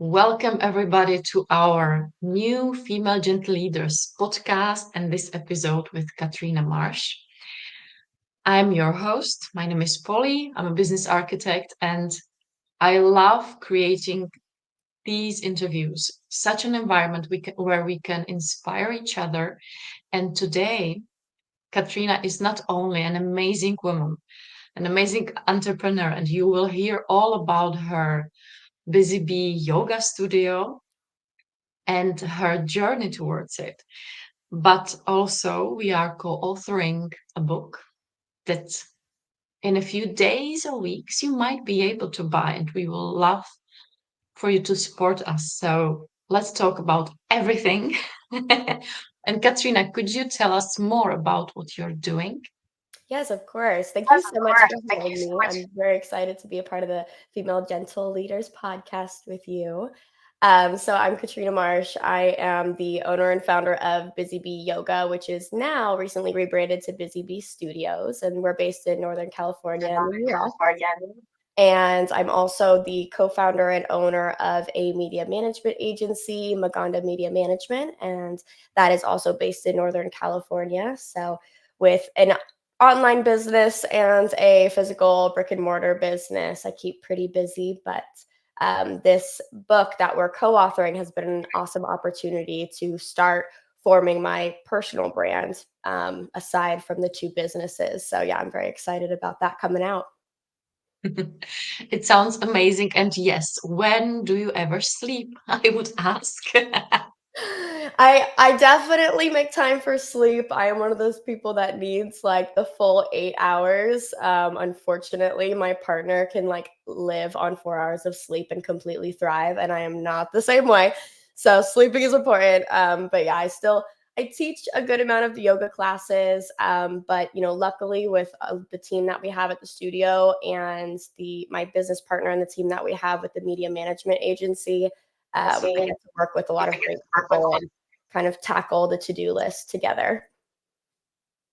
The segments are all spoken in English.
Welcome, everybody, to our new Female Gentle Leaders podcast and this episode with Katrina Marsh. I'm your host. My name is Polly. I'm a business architect and I love creating these interviews, such an environment where we can inspire each other. And today, Katrina is not only an amazing woman, an amazing entrepreneur, and you will hear all about her Busy Bee yoga studio and her journey towards it. But also, we are co authoring a book that in a few days or weeks you might be able to buy, and we will love for you to support us. So, let's talk about everything. And Katrina, could you tell us more about what you're doing? Yes, of course. Thank you Yes, so of much course. for Thank you having so me. much. I'm very excited to be a part of the Female Gentle Leaders podcast with you. So I'm Katrina Marsh. I am the owner and founder of Busy Bee Yoga, which is now recently rebranded to Busy Bee Studios, and we're based in Northern In California in the Northern U.S. California. And I'm also the co-founder and owner of a media management agency, Maganda Media Management, and that is also based in Northern California. So with an online business and a physical brick and mortar business, I keep pretty busy, but this book that we're co-authoring has been an awesome opportunity to start forming my personal brand aside from the two businesses. So yeah, I'm very excited about that coming out. It sounds amazing. And yes, when do you ever sleep? I would ask. I definitely make time for sleep. I am one of those people that needs like the full 8 hours. Unfortunately, my partner can like live on 4 hours of sleep and completely thrive, and I am not the same way. So sleeping is important. But yeah, I teach a good amount of the yoga classes. But luckily with the team that we have at the studio and the my business partner and the team that we have with the media management agency, we See, get to work with a I lot of get great to work with people and kind of tackle the to-do list together.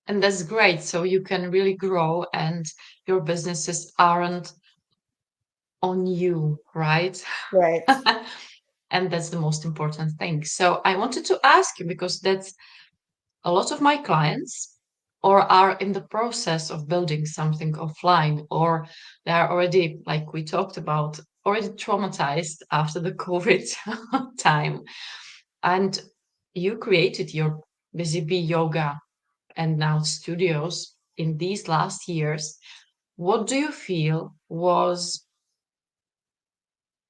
and that's great. So you can really grow and your businesses aren't on you, right? Right. And that's the most important thing. So I wanted to ask you because that's a lot of my clients or are in the process of building something offline or they are already, like we talked about, already traumatized after the COVID time. And you created your Busy Bee Yoga and now studios in these last years. What do you feel was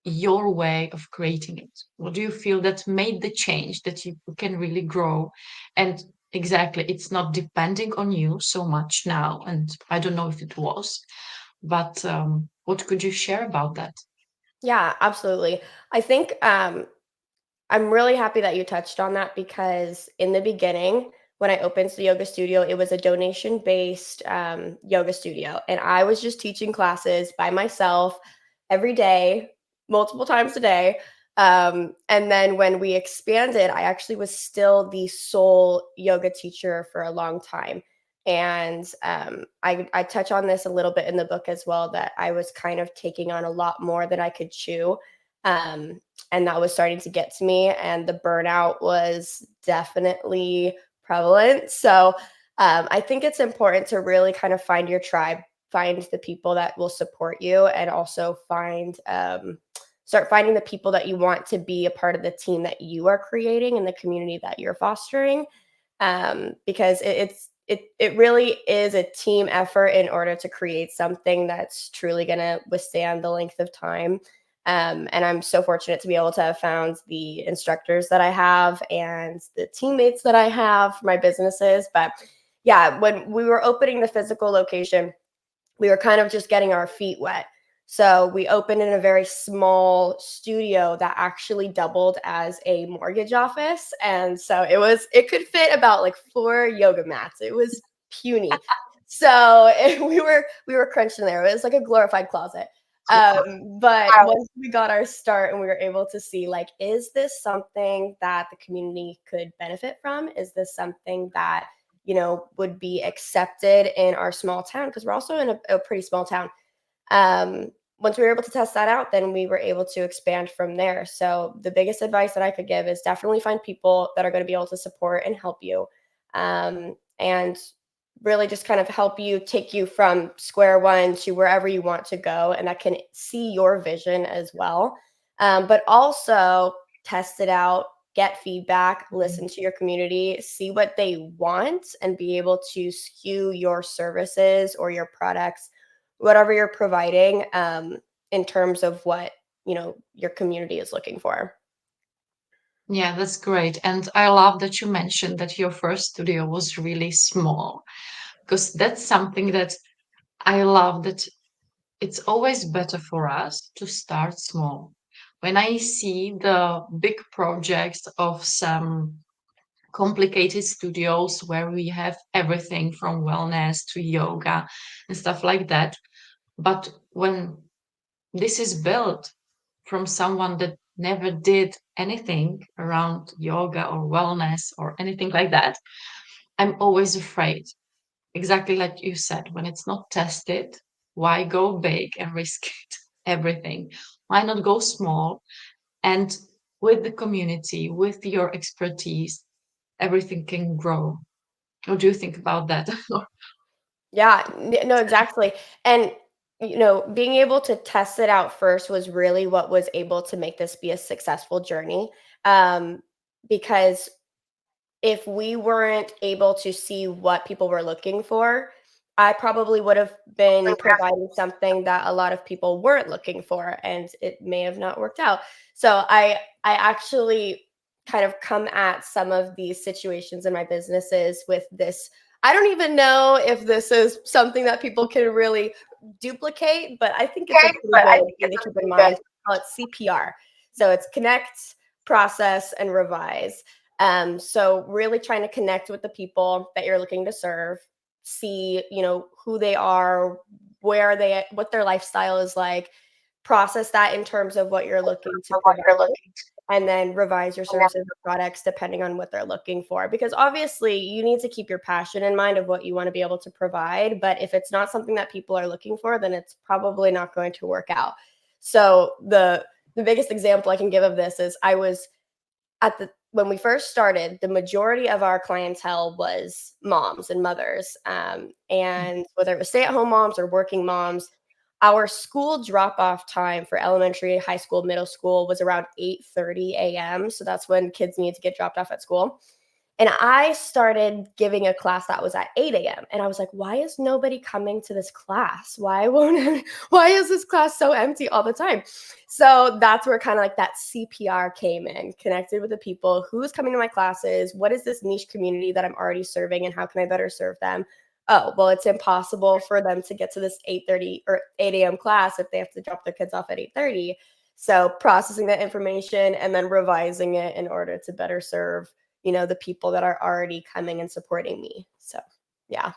your way of creating it? What do you feel that made the change that you can really grow? And exactly, it's not depending on you so much now. And I don't know if it was, but what could you share about that? Yeah, absolutely. I think I'm really happy that you touched on that because in the beginning, when I opened the yoga studio, it was a donation based yoga studio. And I was just teaching classes by myself every day, multiple times a day. And then when we expanded, I actually was still the sole yoga teacher for a long time. And I touch on this a little bit in the book as well that I was kind of taking on a lot more than I could chew. And that was starting to get to me, and the burnout was definitely prevalent. So I think it's important to really kind of find your tribe, find the people that will support you, and also start finding the people that you want to be a part of the team that you are creating and the community that you're fostering, because it really is a team effort in order to create something that's truly going to withstand the length of time. And I'm so fortunate to be able to have found the instructors that I have and the teammates that I have for my businesses. But yeah, when we were opening the physical location, we were kind of just getting our feet wet. So we opened in a very small studio that actually doubled as a mortgage office. And so it could fit about like 4 yoga mats. It was puny. So we were crunched in there. It was like a glorified closet. But once we got our start and we were able to see like, is this something that the community could benefit from? Is this something that would be accepted in our small town because we're also in a pretty small town. once we were able to test that out, then we were able to expand from there. So the biggest advice that I could give is definitely find people that are going to be able to support and help you, and really just kind of help you take you from square one to wherever you want to go, and that can see your vision as well. But also test it out, get feedback, listen to your community, see what they want, and be able to skew your services or your products, whatever you're providing, in terms of what your community is looking for. Yeah, that's great. And I love that you mentioned that your first studio was really small, because that's something that I love, that it's always better for us to start small. When I see the big projects of some complicated studios where we have everything from wellness to yoga and stuff like that, but when this is built from someone that never did anything around yoga or wellness or anything like that, I'm always afraid. Exactly like you said, when it's not tested, why go big and risk it, everything? Why not go small? And with the community, with your expertise, everything can grow. What do you think about that? Yeah, no, exactly. And being able to test it out first was really what was able to make this be a successful journey. Um, because if we weren't able to see what people were looking for, I probably would have been providing something that a lot of people weren't looking for, and it may have not worked out. So I actually kind of come at some of these situations in my businesses with this. I don't even know if this is something that people can really duplicate, but I think it's a Okay, pretty but I good think thing it's to a keep in pretty mind. good. Call it CPR. So it's connect, process, and revise. So really trying to connect with the people that you're looking to serve, see, who they are, what their lifestyle is like, process that in terms of what you're looking to For what provide, you're looking and then revise your for. Yeah. services and products depending on what they're looking for. Because obviously you need to keep your passion in mind of what you want to be able to provide. But if it's not something that people are looking for, then it's probably not going to work out. So the biggest example I can give of this is I was at the when we first started, the majority of our clientele was moms and mothers, and whether it was stay-at-home moms or working moms. Our school drop-off time for elementary, high school, middle school was around 8:30 a.m. So that's when kids need to get dropped off at school. And I started giving a class that was at 8 a.m. And I was like, why is nobody coming to this class? Why is this class so empty all the time? So that's where kind of like that CPR came in, connected with the people who's coming to my classes. What is this niche community that I'm already serving, and how can I better serve them? Oh, well, it's impossible for them to get to this 8:30 or 8 a.m. class if they have to drop their kids off at 8:30. So processing that information and then revising it in order to better serve the people that are already coming and supporting me. So, yeah.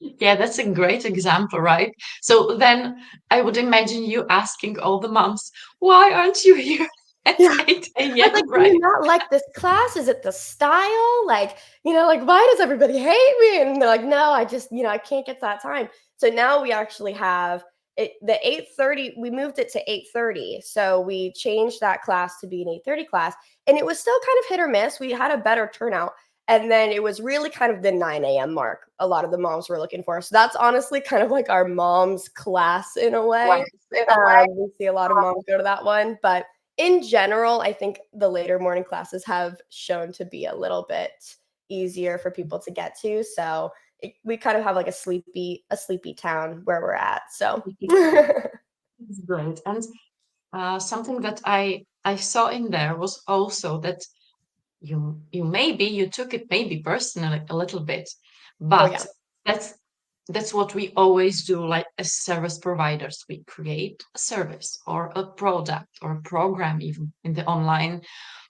Yeah, that's a great example, right? So then I would imagine you asking all the moms, why aren't you here at Yeah. 8 I was like, a.m., "Do you right? not like this class? Is it the style? Like, like, why does everybody hate me?" And they're like, "No, I just, I can't get that time." So now we actually have the 8:30, we moved it to 8:30. So we changed that class to be an 8:30 class, and it was still kind of hit or miss. We had a better turnout. And then it was really kind of the 9 a.m. mark. A lot of the moms were looking for. So that's honestly kind of like our mom's class in a way. Once in a way. We see a lot of moms go to that one, but in general, I think the later morning classes have shown to be a little bit easier for people to get to. So we kind of have like a sleepy town where we're at. So It's great. And something that I saw in there was also that you took it maybe personally a little bit, oh but yeah, that's that's what we always do, like as service providers. We create a service or a product or a program, even in the online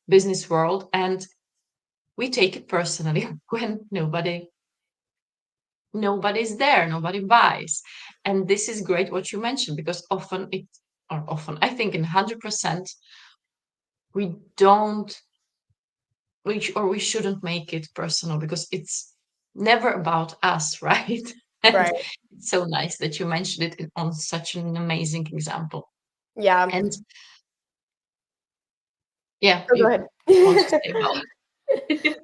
business world, and we take it personally when nobody's there, nobody buys. And this is great what you mentioned, because often I think in 100% we don't we shouldn't make it personal, because it's never about us, right? And Right. it's so nice that you mentioned it on such an amazing example. Yeah. And yeah, Oh, go you ahead. want to say about it?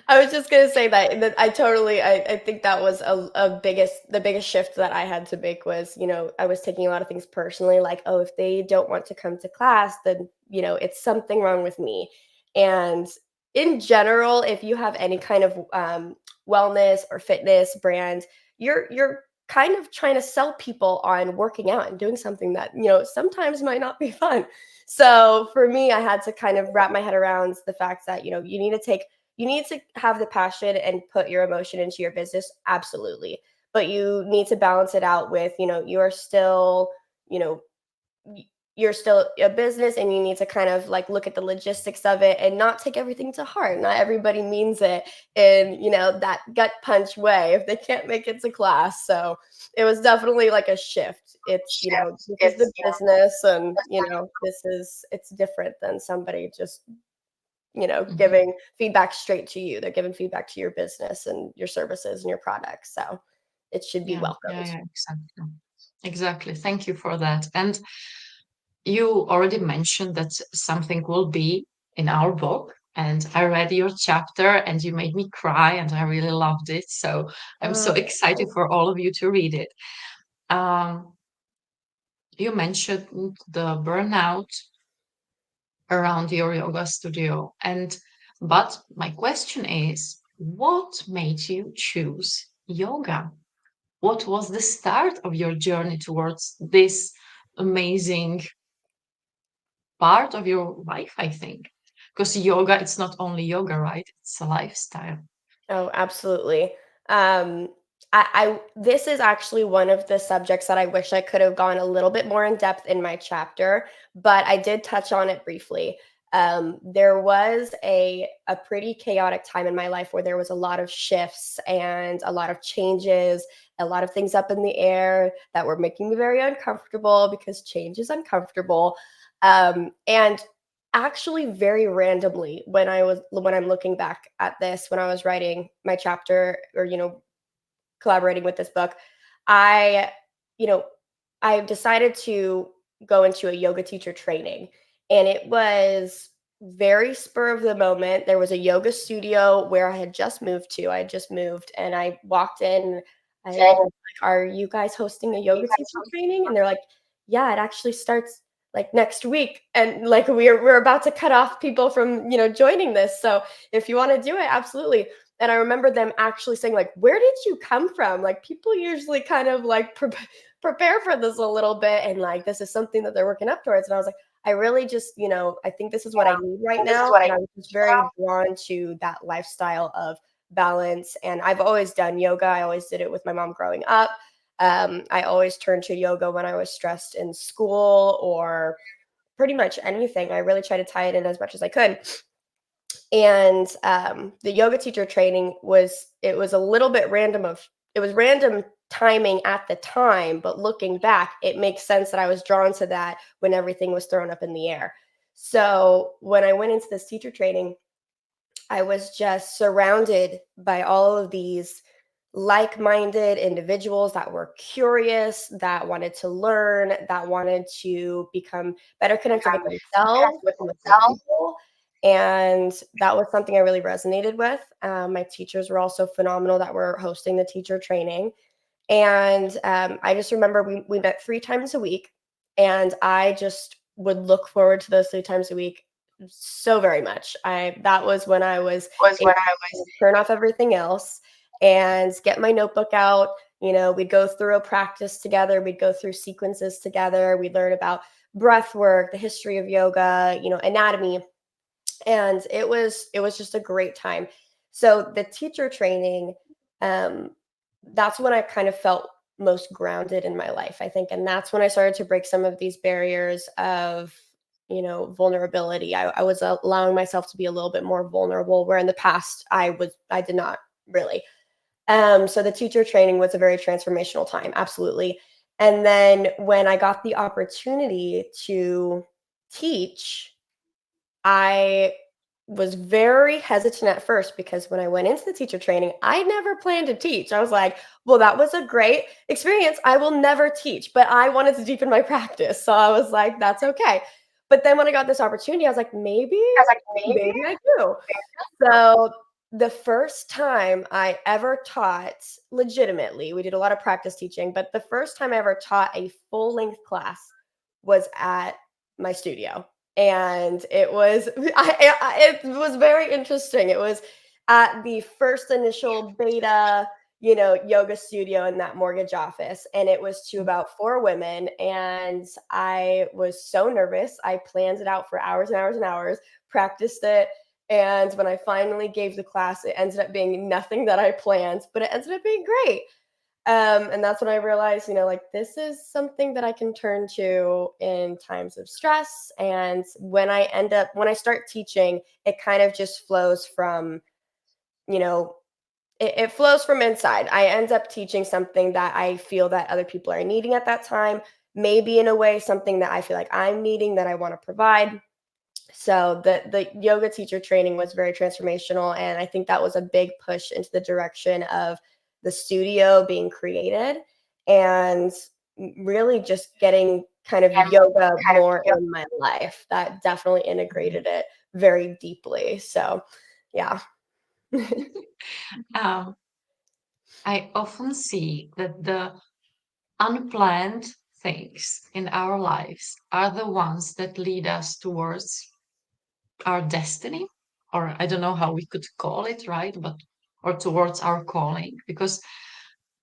I was just gonna say that I totally I think that was the biggest shift that I had to make was, I was taking a lot of things personally, like, oh, if they don't want to come to class, then, it's something wrong with me. And in general, if you have any kind of wellness or fitness brand, you're kind of trying to sell people on working out and doing something that, sometimes might not be fun. So for me, I had to kind of wrap my head around the fact that, you need to have the passion and put your emotion into your business, absolutely. But you need to balance it out with, you know, you're still a business and you need to kind of like look at the logistics of it and not take everything to heart. Not everybody means it in, that gut punch way if they can't make it to class. So it was definitely like a shift. It's, this is the business and, it's different than somebody just Mhm. giving feedback straight to you. They're giving feedback to your business and your services and your products. So it should be Yeah, yeah, welcomed. yeah, exactly. Exactly. Thank you for that. And you already mentioned that something will be in our book. And I read your chapter and you made me cry and I really loved it. So I'm so Uh, excited for all of you to read it. Um, you mentioned the burnout around your yoga studio. But my question is, what made you choose yoga? What was the start of your journey towards this amazing part of your life, I think? Because yoga, it's not only yoga, right? It's a lifestyle. oh, absolutely. Um, this is actually one of the subjects that I wish I could have gone a little bit more in depth in my chapter, but I did touch on it briefly. There was a pretty chaotic time in my life where there was a lot of shifts and a lot of changes, a lot of things up in the air that were making me very uncomfortable because change is uncomfortable. And actually very randomly when I'm looking back at this, when I was writing my chapter or, collaborating with this book, I, you know, I decided to go into a yoga teacher training. And it was very spur of the moment. There was a yoga studio where I had just moved to. I had just moved and I walked in. I was like, "Are you guys hosting a yoga teacher training?" And they're like, "Yeah, it actually starts like next week." And like we're about to cut off people from, joining this. So if you want to do it, absolutely. And I remember them actually saying, like, "Where did you come from?" Like, people usually kind of like prepare for this a little bit, and like, this is something that they're working up towards. And I was like, I really just, I think this is what I need right now. And I was just very drawn to that lifestyle of balance. And I've always done yoga. I always did it with my mom growing up. I always turned to yoga when I was stressed in school or pretty much anything. I really try to tie it in as much as I could. And the yoga teacher training was a little bit random of it was random timing at the time, but looking back it makes sense that I was drawn to that when everything was thrown up in the air. So when I went into this teacher training, I was just surrounded by all of these like-minded individuals that were curious, that wanted to learn, that wanted to become better connected with themselves and with other people. And that was something I really resonated with. My teachers were also phenomenal that were hosting the teacher training. And I just remember we met 3 times a week, and I just would look forward to those 3 times a week so very much. I That was when I was able to turn off everything else and get my notebook out. We'd go through a practice together, we'd go through sequences together, we'd learn about breath work, the history of yoga, anatomy, and it was just a great time. So the teacher training, um, that's when I kind of felt most grounded in my life, I think, and that's when I started to break some of these barriers of vulnerability. I was allowing myself to be a little bit more vulnerable, where in the past I did not really. So the teacher training was a very transformational time, absolutely. And then when I got the opportunity to teach, I was very hesitant at first because when I went into the teacher training, I never planned to teach. I was like, well, that was a great experience. I will never teach, but I wanted to deepen my practice. So I was like, that's okay. But then when I got this opportunity, I was like, maybe I do. So the first time I ever taught legitimately, we did a lot of practice teaching, but the first time I ever taught a full length class was at my studio. And it was it was very interesting. It was at the first initial beta, yoga studio in that mortgage office, and it was to about four women, and I was so nervous. I planned it out for hours and hours and hours, practiced it, and when I finally gave the class, it ended up being nothing that I planned, but it ended up being great. And that's when I realized, like this is something that I can turn to in times of stress. And when I start teaching, it kind of just flows from, you know, it flows from inside. I end up teaching something that I feel that other people are needing at that time, maybe in a way, something that I feel like I'm needing that I want to provide. So the yoga teacher training was very transformational, and I think that was a big push into the direction of the studio being created and really just getting kind of yoga more in my life. That definitely integrated it very deeply. So, yeah. Um, I often see that the unplanned things in our lives are the ones that lead us towards our destiny, or I don't know how we could call it, right? But or towards our calling, because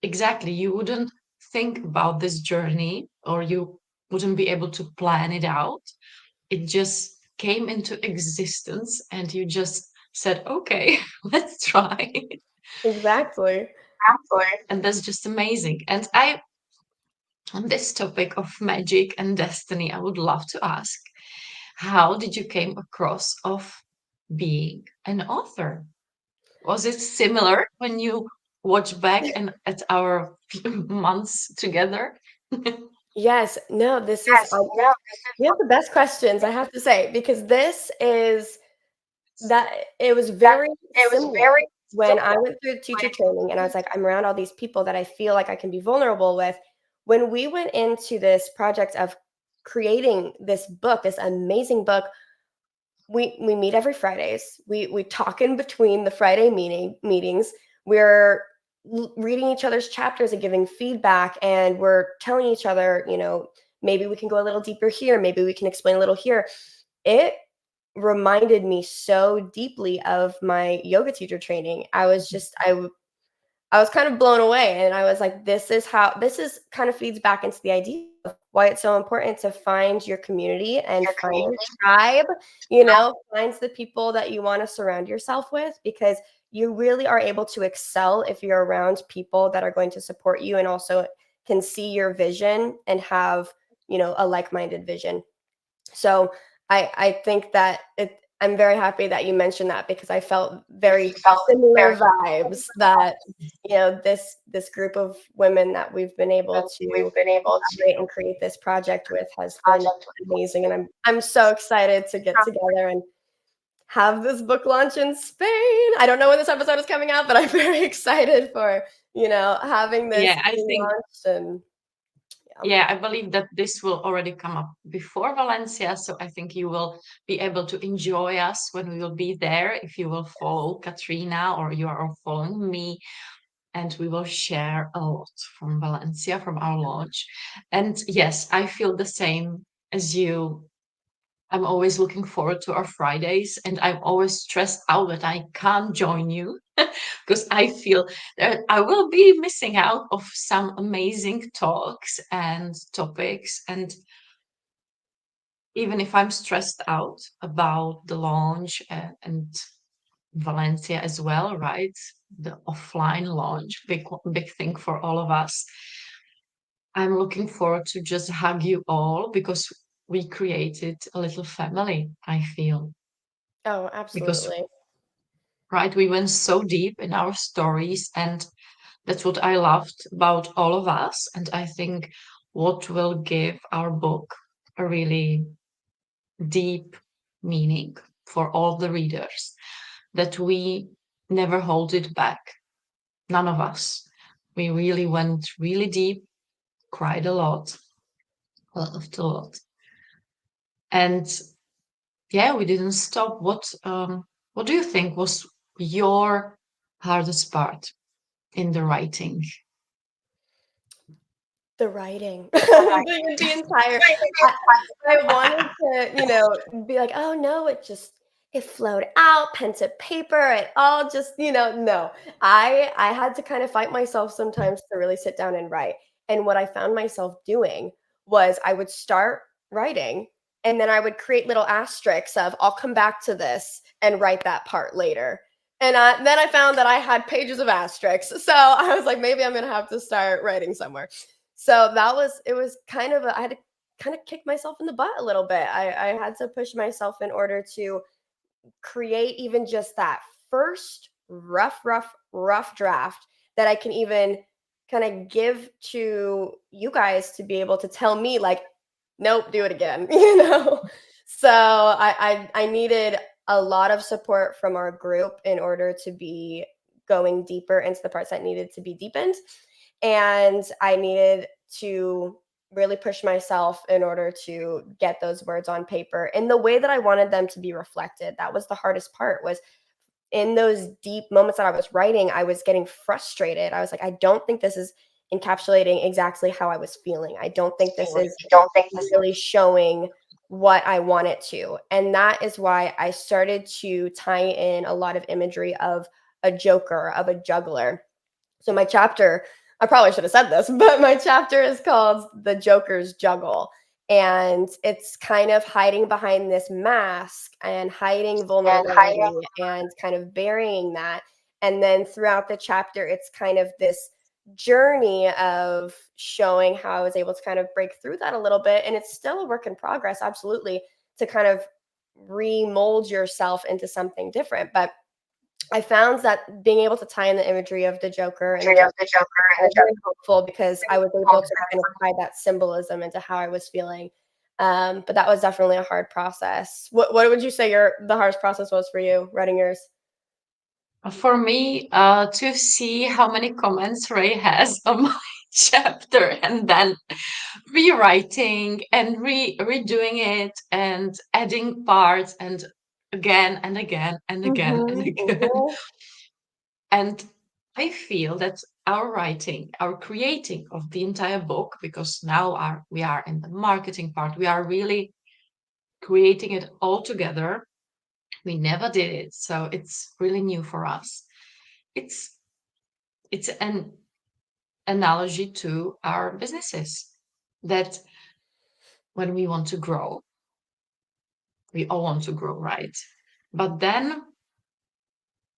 exactly you wouldn't think about this journey or you wouldn't be able to plan it out. It just came into existence and you just said, okay, let's try. Exactly. Absolutely. And that's just amazing. And I, on this topic of magic and destiny, I would love to ask, how did you came across of being an author? Was it similar when you watch back and at our few months together? Yes. No, this is you have the best questions, I have to say, because this is that it was very similar when I went through teacher training and I was like, I'm around all these people that I feel like I can be vulnerable with. When we went into this project of creating this book, this amazing book, we meet every Fridays. We talk in between the Friday meetings. We're reading each other's chapters and giving feedback, and we're telling each other, maybe we can go a little deeper here, maybe we can explain a little here. It reminded me so deeply of my yoga teacher training. I was kind of blown away, and I was like, this is kind of feeds back into the idea of why it's so important to find your community and find your tribe, finds the people that you want to surround yourself with, because you really are able to excel if you're around people that are going to support you and also can see your vision and have, a like-minded vision. So I think that I'm very happy that you mentioned that, because I felt very similar vibes that, this group of women that we've been able to collaborate and create this project with has been amazing. And I'm so excited to get together and have this book launch in Spain. I don't know when this episode is coming out, but I'm very excited for, having this Yeah, I being think, launched. And yeah. yeah, I believe that this will already come up before Valencia. So I think you will be able to enjoy us when we will be there if you will follow Katrina or you are following me. And we will share a lot from Valencia, from our launch. And yes, I feel the same as you. I'm always looking forward to our Fridays, and I'm always stressed out that I can't join you because I feel that I will be missing out of some amazing talks and topics. And even if I'm stressed out about the launch and Valencia as well, right? The offline launch, big thing for all of us. I'm looking forward to just hug you all because we created a little family, I feel. Oh, Because, absolutely. right, we went so deep in our stories, and that's what I loved about all of us. And I think what will give our book a really deep meaning. for all the readers, that we never hold it back. None of us. We really went really deep, cried a lot, laughed a lot. And yeah, we didn't stop. What do you think was your hardest part in the writing? The writing. The entire I I wanted to, be like, "Oh, no, it flowed out, pen to paper, it all just," no. I had to kind of fight myself sometimes to really sit down and write, and what I found myself doing was I would start writing, and then I would create little asterisks of, "I'll come back to this and write that part later." And then I found that I had pages of asterisks, so I was like, "Maybe I'm gonna have to start writing somewhere." So it was kind of I had to kind of kick myself in the butt a little bit. I had to push myself in order to create even just that first rough draft that I can even kind of give to you guys to be able to tell me like, nope, do it again, So I needed a lot of support from our group in order to be going deeper into the parts that needed to be deepened. And I needed to really push myself in order to get those words on paper in the way that I wanted them to be reflected. That was the hardest part, was in those deep moments that I was writing, I was getting frustrated. I was like, I don't think this is encapsulating exactly how I was feeling. I don't think this is really showing what I want it to. And that is why I started to tie in a lot of imagery of a joker, of a juggler. So my chapter, I probably should have said this, but my chapter is called The Joker's Juggle. And it's kind of hiding behind this mask and hiding vulnerability and kind of burying that. And then throughout the chapter, it's kind of this journey of showing how I was able to kind of break through that a little bit. And it's still a work in progress, absolutely, to kind of remold yourself into something different. But I found that being able to tie in the imagery of the Joker and the Joker was very helpful because I was able to kind of tie that symbolism into how I was feeling. But that was definitely a hard process. What would you say the hardest process was for you writing yours? For me, to see how many comments Ray has on my chapter and then rewriting and redoing it and adding parts and again and again and again and Mhm, again. And I feel that our writing, our creating of the entire book, because now we are in the marketing part, we are really creating it all together. We never did it, so it's really new for us. It's it's an analogy to our businesses that when we want to grow, we all want to grow, right? But then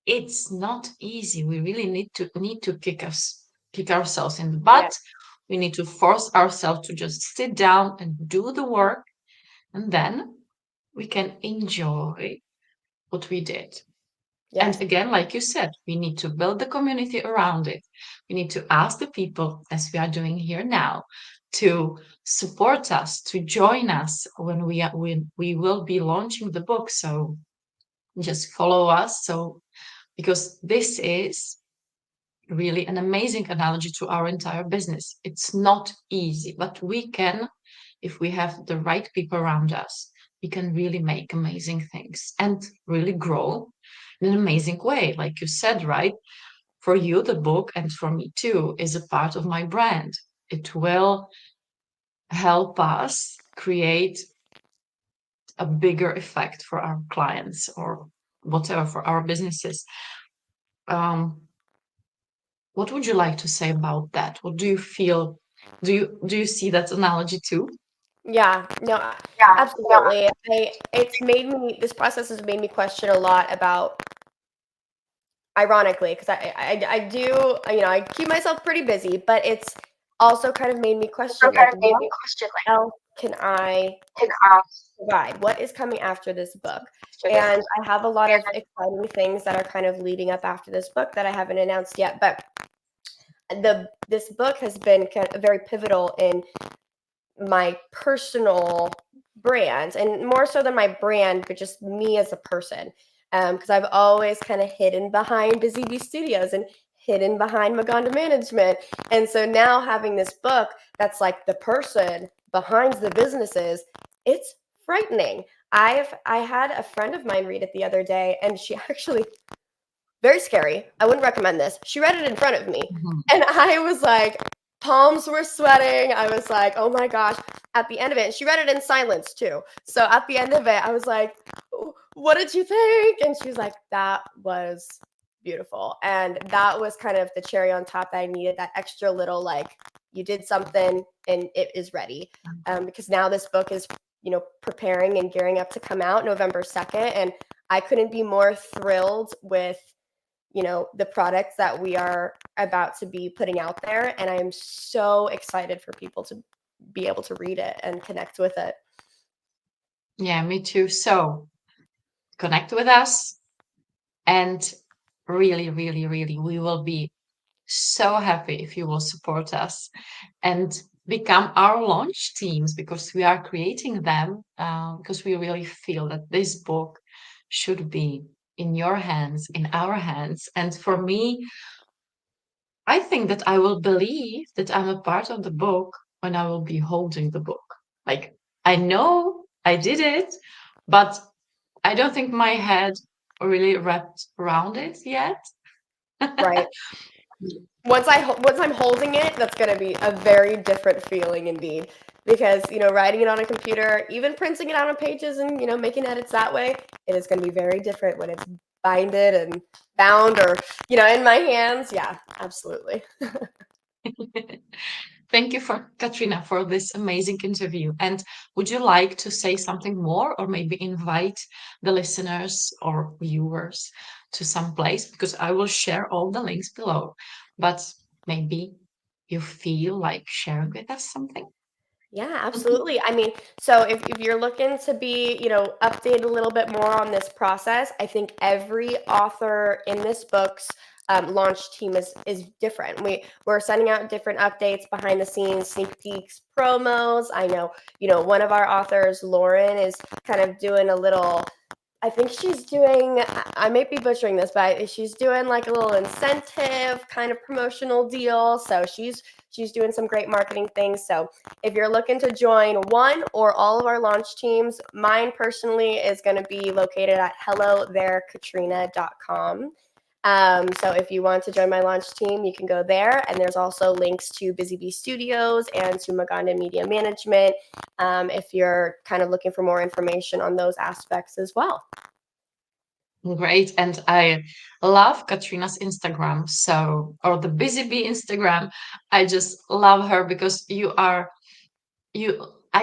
it's not easy. We really need to kick ourselves in the yeah, butt. We need to force ourselves to just sit down and do the work, and then we can enjoy what we did. And yes, again, like you said, we need to build the community around it. We need to ask the people, as we are doing here now, to support us, to join us when we will be launching the book. So just follow us. So because this is really an amazing analogy to our entire business. It's not easy, but we can, if we have the right people around us, we can really make amazing things and really grow in an amazing way. Like you said, right? For you, the book, and for me too, is a part of my brand. It will help us create a bigger effect for our clients or whatever for our businesses. Um, what would you like to say about that? What do you feel? Do you see that analogy too? yeah, no, absolutely. This process has made me question a lot about, ironically, because I do, I keep myself pretty busy, but it's also kind of made me question, like, what else can I provide? What is coming after this book? And I have a lot of exciting things that are kind of leading up after this book that I haven't announced yet, but this book has been kind of very pivotal in my personal brand, and more so than my brand, but just me as a person. Because I've always kind of hidden behind Busy Bee Studios and hidden behind Maganda Management. And so now having this book that's like the person behind the businesses, it's frightening. I had a friend of mine read it the other day, and she actually, very scary. I wouldn't recommend this. She read it in front of me, Mhm. and I was like, palms were sweating. I was like, oh my gosh. At the end of it, and she read it in silence too. So at the end of it, I was like, what did you think? And she was like, that was beautiful. And that was kind of the cherry on top that I needed, that extra little, like, you did something and it is ready. Because now this book is, preparing and gearing up to come out November 2nd. And I couldn't be more thrilled with the products that we are about to be putting out there. And I am so excited for people to be able to read it and connect with it. Yeah, me too. So connect with us, and really, really, really, we will be so happy if you will support us and become our launch teams, because we are creating them, because we really feel that this book should be in your hands, in our hands. And for me, I think that I will believe that I'm a part of the book when I will be holding the book. Like, I know I did it, but I don't think my head really wrapped around it yet. Right. Once I'm holding it, that's going to be a very different feeling indeed. Because writing it on a computer, even printing it out on pages and making edits that way, it is going to be very different when it's binded and bound, or in my hands. Yeah, absolutely. Thank you for Katrina for this amazing interview. And would you like to say something more, or maybe invite the listeners or viewers to some place? Because I will share all the links below. But maybe you feel like sharing with us something? Yeah, absolutely. I mean, so if you're looking to be, updated a little bit more on this process, I think every author in this book's launch team is different. We're sending out different updates, behind the scenes, sneak peeks, promos. I know, one of our authors, Lauren, is kind of doing a little, I think she's doing, I might be butchering this, but she's doing like a little incentive kind of promotional deal. So she's doing some great marketing things. So if you're looking to join one or all of our launch teams, mine personally is going to be located at hellothereKatrina.com. So if you want to join my launch team, you can go there. And there's also links to Busy Bee Studios and to Maganda Media Management, if you're kind of looking for more information on those aspects as well. Great. And I love Katrina's Instagram. So, or the Busy Bee Instagram. I just love her because I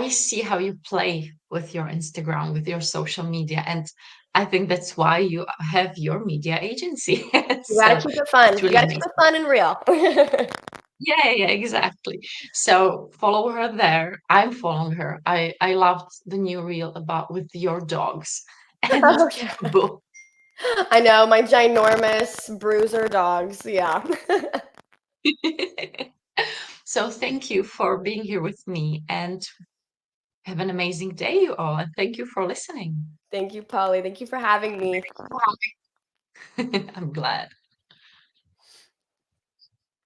see how you play with your Instagram, with your social media. And I think that's why you have your media agency. You got to So keep it it's fun. You really got to keep amazing. it fun and real. Yeah, yeah, exactly. So follow her there. I'm following her. I loved the new reel about with your dogs and Oh, yeah. the book. I know, my ginormous bruiser dogs. Yeah. So thank you for being here with me, and have an amazing day, you all. And thank you for listening. Thank you, Polly. Thank you for having me. I'm glad.